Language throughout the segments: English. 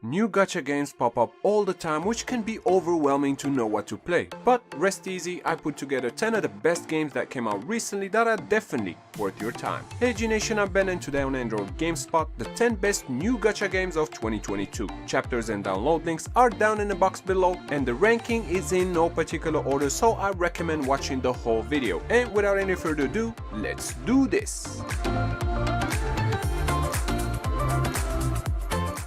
New gacha games pop up all the time, which can be overwhelming to know what to play. But rest easy, I put together 10 of the best games that came out recently that are definitely worth your time. Hey G Nation, I'm Ben and today on Android Gamespot, the 10 best new gacha games of 2022. Chapters and download links are down in the box below and the ranking is in no particular order, so I recommend watching the whole video. And without any further ado, let's do this!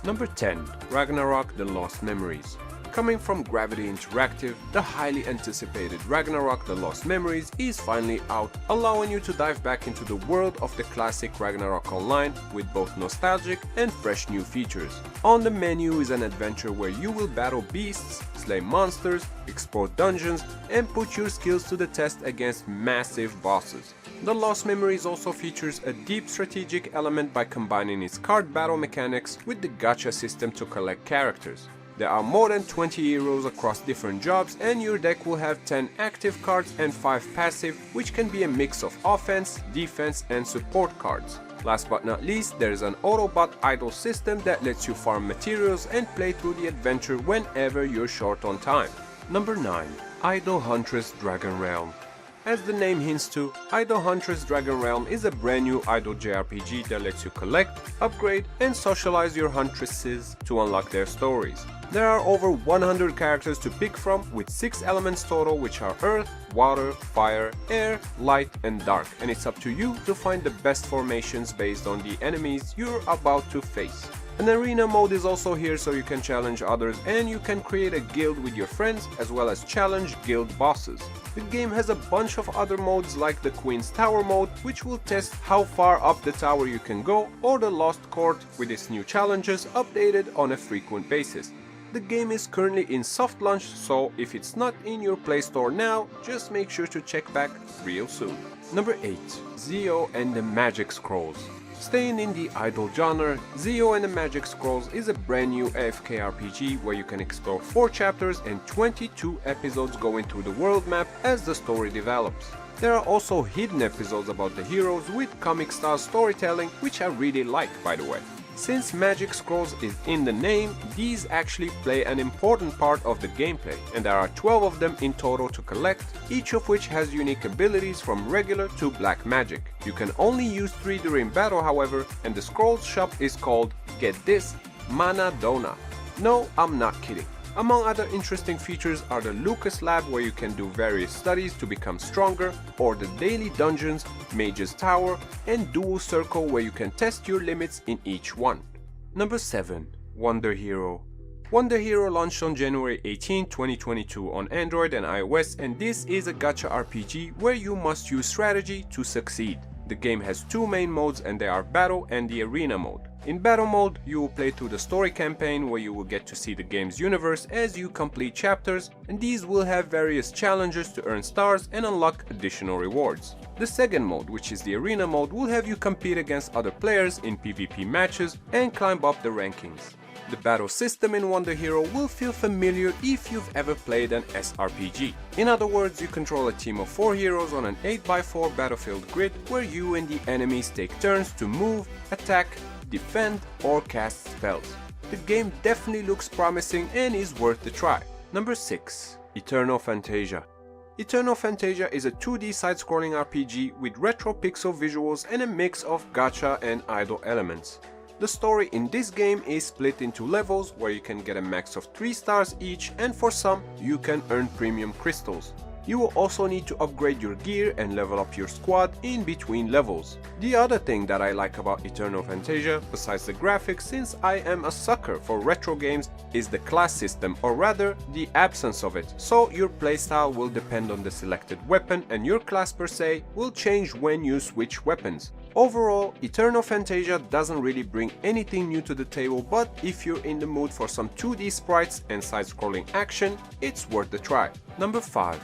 Number 10. Ragnarok: The Lost Memories. Coming from Gravity Interactive, the highly anticipated Ragnarok: The Lost Memories is finally out, allowing you to dive back into the world of the classic Ragnarok Online with both nostalgic and fresh new features. On the menu is an adventure where you will battle beasts, slay monsters, explore dungeons, and put your skills to the test against massive bosses. The Lost Memories also features a deep strategic element by combining its card battle mechanics with the gacha system to collect characters. There are more than 20 heroes across different jobs, and your deck will have 10 active cards and 5 passive, which can be a mix of offense, defense, and support cards. Last but not least, there is an Autobot idol system that lets you farm materials and play through the adventure whenever you're short on time. Number 9. Idol Huntress Dragon Realm. As the name hints to, Idol Huntress Dragon Realm is a brand new idol JRPG that lets you collect, upgrade, and socialize your huntresses to unlock their stories. There are over 100 characters to pick from, with 6 elements total, which are Earth, Water, Fire, Air, Light, and Dark, and it's up to you to find the best formations based on the enemies you're about to face. An arena mode is also here, so you can challenge others and you can create a guild with your friends as well as challenge guild bosses. The game has a bunch of other modes like the Queen's Tower mode, which will test how far up the tower you can go, or the Lost Court with its new challenges updated on a frequent basis. The game is currently in soft launch, so if it's not in your Play Store now, just make sure to check back real soon. Number 8. Zio and the Magic Scrolls. Staying in the idol genre, Zio and the Magic Scrolls is a brand new AFK RPG where you can explore 4 chapters and 22 episodes going through the world map as the story develops. There are also hidden episodes about the heroes with comic-style storytelling, which I really like, by the way. Since Magic Scrolls is in the name, these actually play an important part of the gameplay, and there are 12 of them in total to collect, each of which has unique abilities from regular to black magic. You can only use 3 during battle, however, and the scrolls shop is called, get this, Mana Dona. No, I'm not kidding. Among other interesting features are the Lucas Lab, where you can do various studies to become stronger, or the daily dungeons, Mage's Tower, and Dual Circle, where you can test your limits in each one. Number 7. Wonder Hero. Wonder Hero launched on January 18, 2022 on Android and iOS, and this is a gacha RPG where you must use strategy to succeed. The game has 2 main modes, and they are Battle and the Arena mode. In Battle mode, you will play through the story campaign where you will get to see the game's universe as you complete chapters, and these will have various challenges to earn stars and unlock additional rewards. The second mode, which is the Arena mode, will have you compete against other players in PvP matches and climb up the rankings. The battle system in Wonder Hero will feel familiar if you've ever played an SRPG. In other words, you control a team of 4 heroes on an 8x4 battlefield grid where you and the enemies take turns to move, attack, defend, or cast spells. The game definitely looks promising and is worth the try. Number 6. Eternal Fantasia. Eternal Fantasia is a 2D side-scrolling RPG with retro pixel visuals and a mix of gacha and idol elements. The story in this game is split into levels where you can get a max of 3 stars each, and for some you can earn premium crystals. You will also need to upgrade your gear and level up your squad in between levels. The other thing that I like about Eternal Fantasia, besides the graphics, since I am a sucker for retro games, is the class system, or rather the absence of it. So your playstyle will depend on the selected weapon, and your class per se will change when you switch weapons. Overall, Eternal Fantasia doesn't really bring anything new to the table, but if you're in the mood for some 2D sprites and side-scrolling action, it's worth the try. Number 5.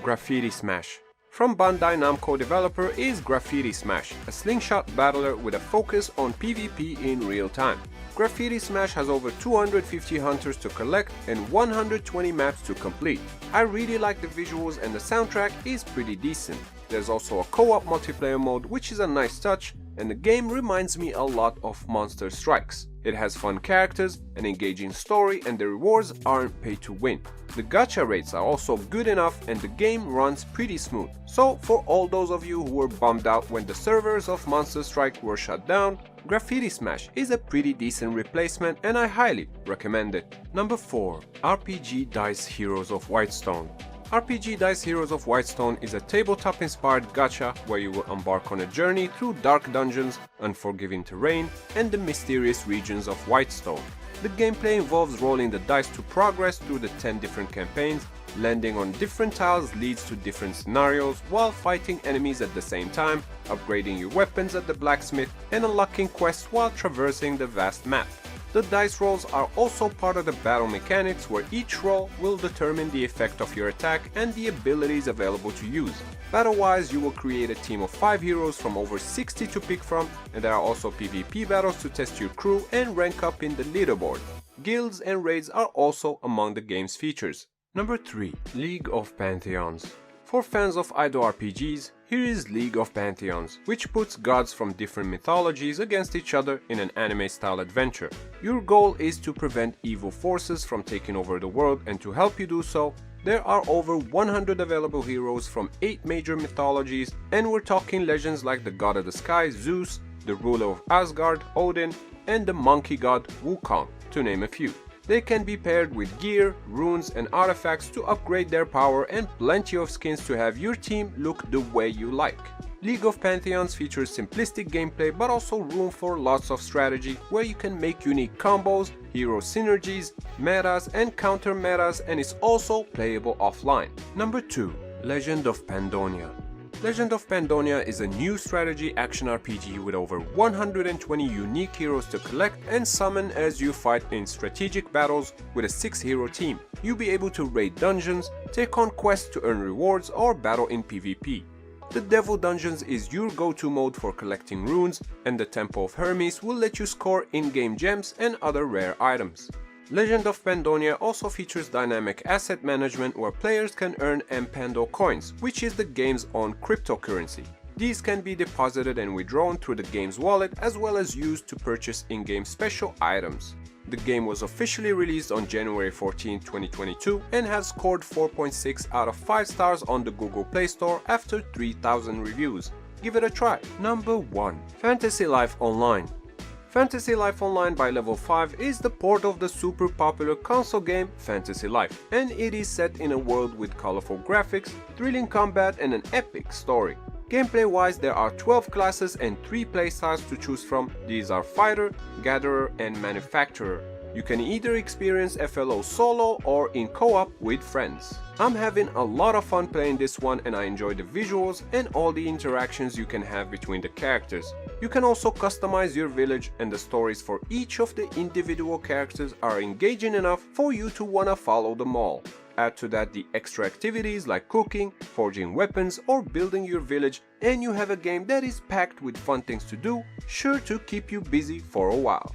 Graffiti Smash. From Bandai Namco developer is Graffiti Smash, a slingshot battler with a focus on PvP in real time. Graffiti Smash has over 250 hunters to collect and 120 maps to complete. I really like the visuals and the soundtrack is pretty decent. There's also a co-op multiplayer mode, which is a nice touch, and the game reminds me a lot of Monster Strikes. It has fun characters, an engaging story, and the rewards aren't pay to win. The gacha rates are also good enough and the game runs pretty smooth. So for all those of you who were bummed out when the servers of Monster Strike were shut down, Graffiti Smash is a pretty decent replacement and I highly recommend it. Number 4. RPG Dice Heroes of Whitestone. RPG Dice Heroes of Whitestone is a tabletop-inspired gacha where you will embark on a journey through dark dungeons, unforgiving terrain, and the mysterious regions of Whitestone. The gameplay involves rolling the dice to progress through the 10 different campaigns. Landing on different tiles leads to different scenarios while fighting enemies at the same time, upgrading your weapons at the blacksmith, and unlocking quests while traversing the vast map. The dice rolls are also part of the battle mechanics where each roll will determine the effect of your attack and the abilities available to use. Battle-wise, you will create a team of 5 heroes from over 60 to pick from, and there are also PvP battles to test your crew and rank up in the leaderboard. Guilds and raids are also among the game's features. Number 3. League of Pantheons. For fans of idle RPGs, here is League of Pantheons, which puts gods from different mythologies against each other in an anime-style adventure. Your goal is to prevent evil forces from taking over the world, and to help you do so, there are over 100 available heroes from 8 major mythologies, and we're talking legends like the god of the sky, Zeus, the ruler of Asgard, Odin, and the monkey god, Wukong, to name a few. They can be paired with gear, runes and artifacts to upgrade their power, and plenty of skins to have your team look the way you like. League of Pantheons features simplistic gameplay but also room for lots of strategy where you can make unique combos, hero synergies, metas and counter metas, and is also playable offline. Number 2. Legend of Pandonia. Legend of Pandonia is a new strategy action RPG with over 120 unique heroes to collect and summon as you fight in strategic battles with a 6-hero team. You'll be able to raid dungeons, take on quests to earn rewards, or battle in PvP. The Devil Dungeons is your go-to mode for collecting runes, and the Temple of Hermes will let you score in-game gems and other rare items. Legend of Pandonia also features dynamic asset management where players can earn Mpando coins, which is the game's own cryptocurrency. These can be deposited and withdrawn through the game's wallet as well as used to purchase in-game special items. The game was officially released on January 14, 2022 and has scored 4.6 out of 5 stars on the Google Play Store after 3,000 reviews. Give it a try. Number 1. Fantasy Life Online. Fantasy Life Online by Level 5 is the port of the super popular console game Fantasy Life, and it is set in a world with colorful graphics, thrilling combat and an epic story. Gameplay wise, there are 12 classes and 3 playstyles to choose from. These are Fighter, Gatherer and Manufacturer. You can either experience FLO solo or in co-op with friends. I'm having a lot of fun playing this one and I enjoy the visuals and all the interactions you can have between the characters. You can also customize your village, and the stories for each of the individual characters are engaging enough for you to wanna follow them all. Add to that the extra activities like cooking, forging weapons or building your village, and you have a game that is packed with fun things to do, sure to keep you busy for a while.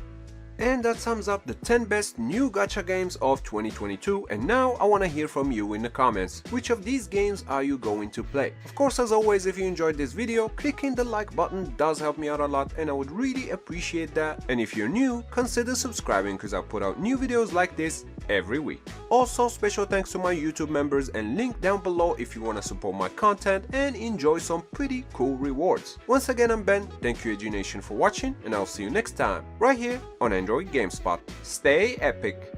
And that sums up the 10 best new gacha games of 2022, and now I want to hear from you in the comments. Which of these games are you going to play? Of course, as always, if you enjoyed this video, clicking the like button does help me out a lot and I would really appreciate that. And if you're new, consider subscribing because I put out new videos like this every week. Also, special thanks to my YouTube members, and link down below if you want to support my content and enjoy some pretty cool rewards. Once again, I'm Ben, thank you AG Nation for watching, and I'll see you next time right here on Android Gamespot. Stay epic!